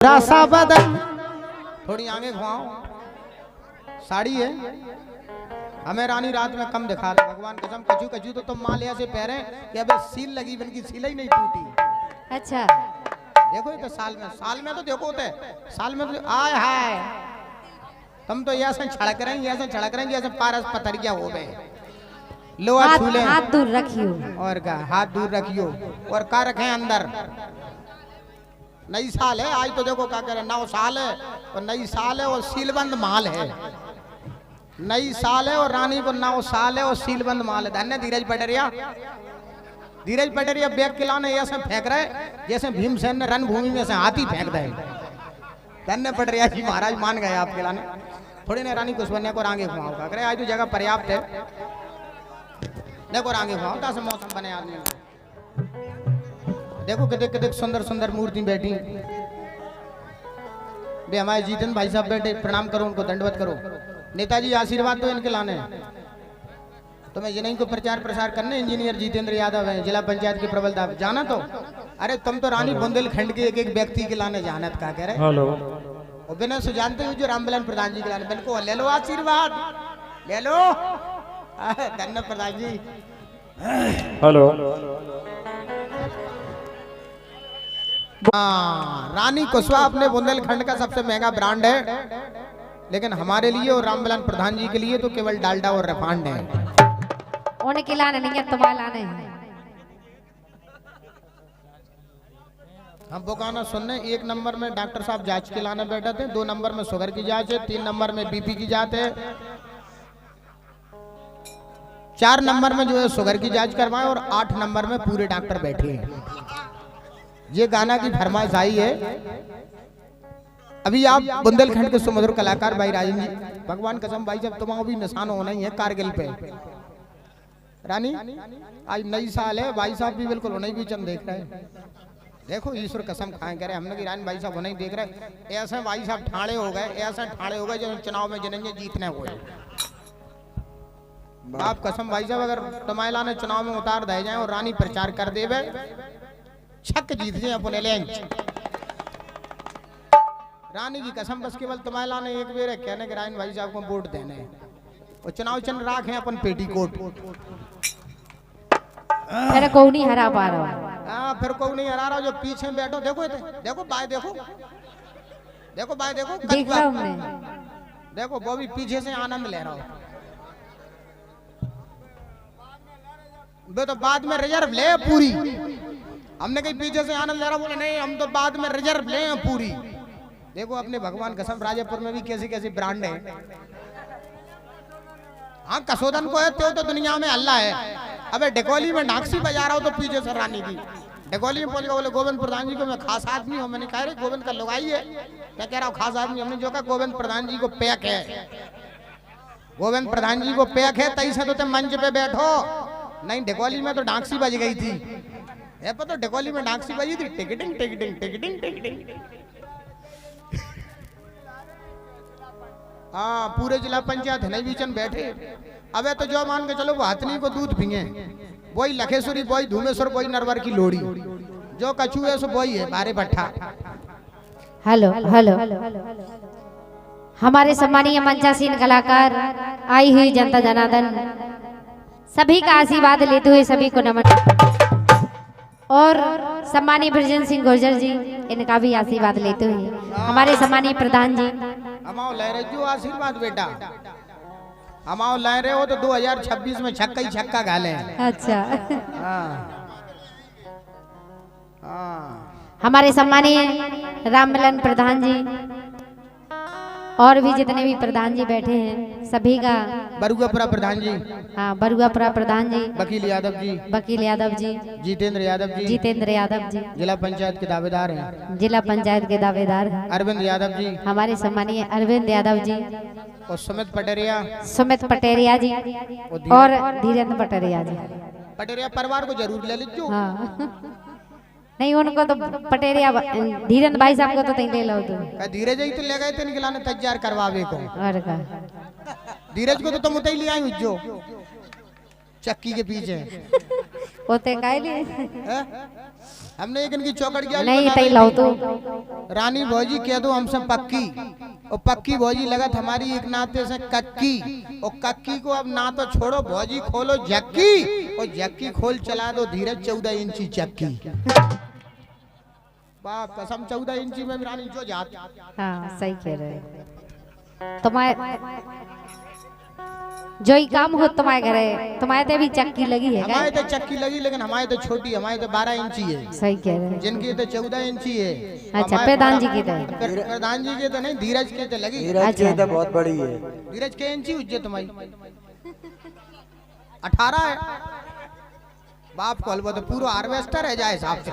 रासा बदन थोड़ी आगे घुमाओ। साड़ी है हमें रानी रात में कम दिखा रहे भगवान कसम। कचू कचू तो तुम माल ऐसे पैरे कि अबे सील लगी बन की सील ही नहीं टूटी। अच्छा देखो ये तो साल में तो देखो होते साल में तो आय हाय तुम तो ऐसे छड़क रहे हैं, ऐसे छड़क रहे हैं जैसे पारस पथरिया हो गए। लोहा छूले हाथ दूर रखियो और का हाथ दूर रखियो और का रखे अंदर। नई साल है आज तो देखो क्या कह रहे 9 साल है और नई साल है और सीलबंद माल है। नई साल है और रानी को 9 साल है और सीलबंद माल है। धन्य धीरज पटेरिया बैग किलाने ऐसे फेंक रहे जैसे भीमसेन ने रणभूमि में से हाथी फेंक दे। धन्य पटेरिया जी महाराज मान गए आप खिलाने। थोड़ी ने रानी कुशवन्या को आगे घुमाओ का करे आज तो जगह पर्याप्त है। देखो आगे घुमाओ ताकि मौसम बने आदमी। देखो कितने सुंदर सुंदर मूर्ति बैठी। बे हमारे जीतन भाई साहब बैठे प्रणाम करो उनको दंडवत करो। नेताजी आशीर्वाद तो इनके लाने तो मैं जिन्हीं को प्रचार प्रसार करने। इंजीनियर जितेंद्र यादव हैं जिला पंचायत के प्रबल दाव जाना तो अरे तुम तो रानी बुंदेलखंड के एक व्यक्ति के लाने जानत का कह रहे। हेलो और बिना सुजानते हुए जो रामबलान प्रधान जी के लाने बिल्कुल ले लो आशीर्वाद ले लो। धन्य प्रधान जी। हेलो हाँ रानी कुशवाहा अपने बुंदेलखंड का सबसे महंगा ब्रांड है लेकिन हमारे लिए और रामबलान प्रधान जी के लिए तो केवल डालडा और रिफाइंड है। उनके लाने नहीं है तुम्हारे लाने हैं। हम वो गाना सुनने 1 नंबर में डॉक्टर साहब जांच के लाने बैठे थे, 2 नंबर में शुगर की जांच है, 3 नंबर में बीपी की जांच है, 4 नंबर में जो है शुगर की जांच करवाएं और 8 नंबर में पूरे डॉक्टर बैठे हैं। ये गाना की फरमाइश आई है। अभी आप बुंदेलखंड के सुमधुर कलाकार भाई राजन जी भगवान कसम भाई जब तुम्हारा भी निशान होना ही है कारगिल पे। रानी आज नई साल है भाई साहब भी बिल्कुल उन्हें भी चंद देख रहे हैं। देखो ईश्वर कसम खाएं कह रहे हमने कि रानी भाई साहब उन्हें देख रहे। ऐसे भाई साहब ठाणे हो गए जैसे चुनाव में जिन्हें जीतने हुए। आप कसम भाई साहब अगर तुम्हारे ने चुनाव में उतार दे जाए और रानी प्रचार कर देवे छक जीत जाए अपने लेंच। रानी की कसम बस केवल तुम्हारे ने एक बेर कहने के रानी भाई साहब को वोट देने और चुनाव चिन्ह राख है अपन पेटीकोट। फिर को नहीं हरा पा रहा। हाँ फिर को नहीं हरा रहा जो पीछे बैठो देखो देखो बाय देखो देखो बाय देखो देख रहा हूं मैं। देखो वो भी पीछे से आनंद ले रहा हो। वो तो बाद में रिजर्व ले पूरी। हमने कहीं पीछे से आनंद ले रहा बोले नहीं हम तो बाद में रिजर्व ले पूरी। देखो अपने भगवान कसम राजापुर में भी कैसी कैसी ब्रांड है। हाँ कसोदन को है तो दुनिया में अल्लाह है। अबे डेकोली में ढाकसी बजा रहा हो तो पीछे से रानी की डेकोली में पहुंच गया बोले गोविंद प्रधान जी को मैं खास आदमी हूँ। मैंने कहा गोविंद का लुगाई है क्या कह रहा हूँ खास आदमी। हमने जो कहा गोविंद प्रधान जी को पैक है। गोविंद प्रधान जी को पैक है तई से तो तुम मंच पे बैठो। नहीं डेकोली में तो ढाकसी बज गई थी। पता डेकोली में ढाकसी बजी थी टिकटिंग टिकटिंग टिकटिंग टिकटिंग। हाँ पूरे जिला पंचायत है बीचन बैठे। अबे तो जो मान के चलो वो हथनी को दूध पिए वही लखेश्वरी वही धूमेश्वर वही नरवर की लोड़ी जो कछू है सो वही है बारे भट्ठा। हेलो हेलो हमारे सम्मानीय मंचासीन कलाकार आई हुई जनता जनार्दन सभी का आशीर्वाद लेते हुए सभी को नमन। और सम्मानीय ब्रजेंद्र सिंह गुर्जर जी इनका भी आशीर्वाद लेते हुए हमारे सम्मानीय प्रधान जी हमाओ ले रहे जो आशीर्वाद बेटा हमाओ ले रहे हो तो 2026 में छक्का ही छक्का गाले। अच्छा हाँ हमारे सम्मानीय रामबलान प्रधान जी और भी जितने भी प्रधान जी बैठे हैं सभी का बरुआपुरा प्रधान जी। हाँ बरुआपुरा प्रधान जी वकील यादव जी जितेंद्र यादव जी जिला पंचायत के दावेदार हैं। जिला पंचायत के दावेदार अरविंद यादव जी हमारे सम्मानीय अरविंद यादव जी और सुमित पटेरिया जी और धीरेन्द्र पटेरिया जी। पटेरिया परिवार को जरूर ले लीजिए। हाँ नहीं उनको तो पटेरिया धीरेन्द्र भाई साहब को तो ले लो तो धीरज ही तो ले गए थे निकलाने तैयार करवावे को। और का धीरज को तो तुम उतई ले आई जो चक्की के पीछे होते काहे ले हमने एक इनकी चौकट किया नहीं तई लो तो रानी भौजी कह दो हमसे पक्की, और पक्की भौजी लगत हमारी एक नाते से कक्की, और कक्की को अब ना तो छोड़ो भौजी खोलो जक्की, और जक्की खोल चला दो धीरज 14 इंची चक्की। बाप कसम 14 इंची में रानी जो जाती। हाँ सही कह रहे हो। तुम्हारे जो ही काम हो तुम्हारे घरे, तुम्हारे ते भी चक्की लगी है क्या? हमारे तो चक्की लगी, लेकिन हमारे तो छोटी, हमारे तो 12 इंची है। सही कह रहे हैं। जिनकी तो 14 इंची है। अच्छा प्रधान जी की तो प्रधान जी के तो नहीं, धीरज के तो लगी। धीरज की तो बहुत बड़ी है। धीरज के इंची उज्जे तुम्हारी 18 है। बाप को अलबा तो पूरा हार्वेस्टर है जाए हिसाब से।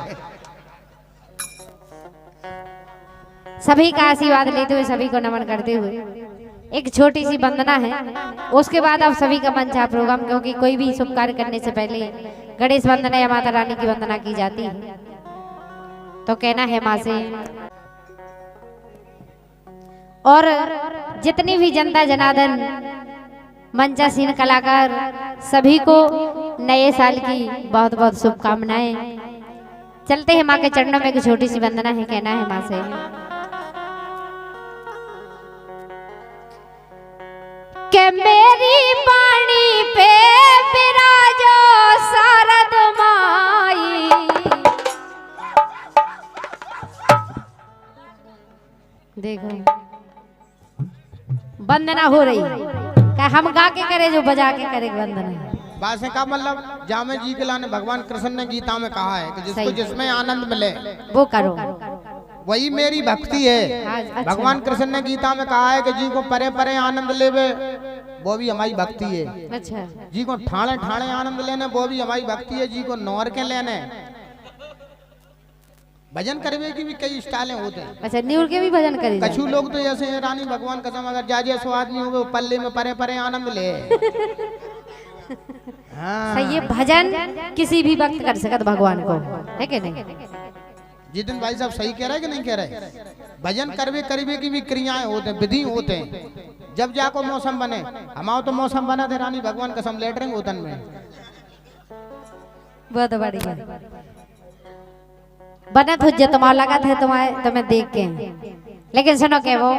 सभी का आशीर्वाद लेते हुए सभी को नमन करते हुए एक छोटी सी वंदना है, उसके बाद अब सभी का मंचा प्रोग्राम, क्योंकि कोई भी शुभ कार्य करने से पहले गणेश वंदना या माता रानी की वंदना की जाती है। तो कहना है माँ से, और जितनी भी जनता जनार्दन मंचासीन कलाकार सभी को नए साल की बहुत बहुत शुभकामनाएं। चलते हैं माँ के चरणों में एक छोटी सी वंदना है, कहना है माँ से के मेरी पानी पे विराजो शारद माई। देखो वंदना हो रही है, क्या हम गा के करे जो बजा के करे वंदना। बात से का मतलब जामे जी के लाने भगवान कृष्ण ने गीता में कहा है कि जिसको जिसमें आनंद मिले वो करो, वही मेरी भक्ति है। अच्छा। भगवान कृष्ण ने गीता में कहा है कि जी को परे परे आनंद लेवे वो भी हमारी भक्ति है। अच्छा। जी को ठाणे ठाणे आनंद लेने वो भी हमारी भक्ति है। जी को नौर के लेने भजन करवे की भी कई स्टाइलें होते हैं। अच्छा न्यूर के भी भजन करे कछु लोग तो ऐसे हैं रानी भगवान कसम अगर जाजे सो आदमी हो पल्ले में परे परे आनंद ले। हाँ। सही है, भजन किसी भी वक्त कर सकत भगवान को, है कि नहीं? जितिन भाई साहब सही कह रहे कि नहीं कह रहे? भजन करवे करवे की भी क्रियाएं होते हैं, विधि होते हैं। जब जाको मौसम बने, हमारा तो मौसम बना थे रानी भगवान कसम लेटरिंग होतन में। बहुत बढ़िया बना तो जो तुम्हारा लगा था तुम्हें देख के, लेकिन सुनो के वो